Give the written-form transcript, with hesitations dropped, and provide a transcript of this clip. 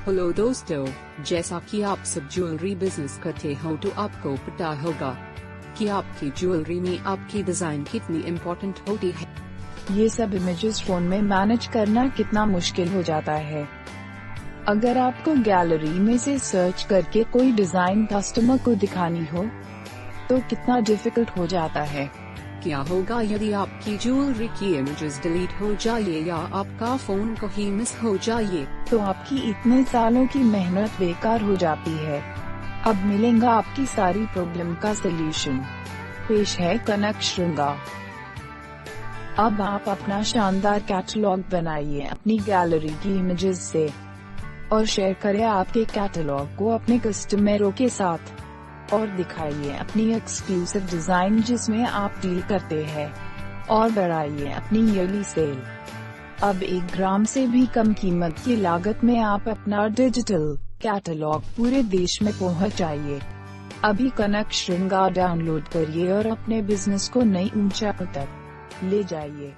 Hello दोस्तों, जैसा कि आप सब ज्वेलरी बिजनेस करते हो तो आपको पता होगा कि आपकी ज्वेलरी में आपकी डिजाइन कितनी इम्पोर्टेंट होती है। ये सब इमेजेस फोन में मैनेज करना कितना मुश्किल हो जाता है। अगर आपको गैलरी में से सर्च करके कोई डिजाइन कस्टमर को दिखानी हो तो कितना डिफिकल्ट हो जाता है। क्या होगा यदि आपकी ज्वेलरी की इमेजेस डिलीट हो जाए या आपका फोन कहीं मिस हो जाए? तो आपकी इतने सालों की मेहनत बेकार हो जाती है। अब मिलेगा आपकी सारी प्रॉब्लम का सलूशन। पेश है कनक श्रृंगार। अब आप अपना शानदार कैटलॉग बनाइए अपनी गैलरी की इमेजेस से और शेयर करें आपके कैटलॉग को अपने कस्टमरों के साथ और दिखाइए अपनी एक्सक्लूसिव डिजाइन जिसमें आप डील करते हैं और बढ़ाइए अपनी ईयरली सेल। अब 1 ग्राम से भी कम कीमत की लागत में आप अपना डिजिटल कैटलॉग पूरे देश में पहुंचाइए। अभी कनक श्रृंगार डाउनलोड करिए और अपने बिजनेस को नई ऊंचाई तक ले जाइए।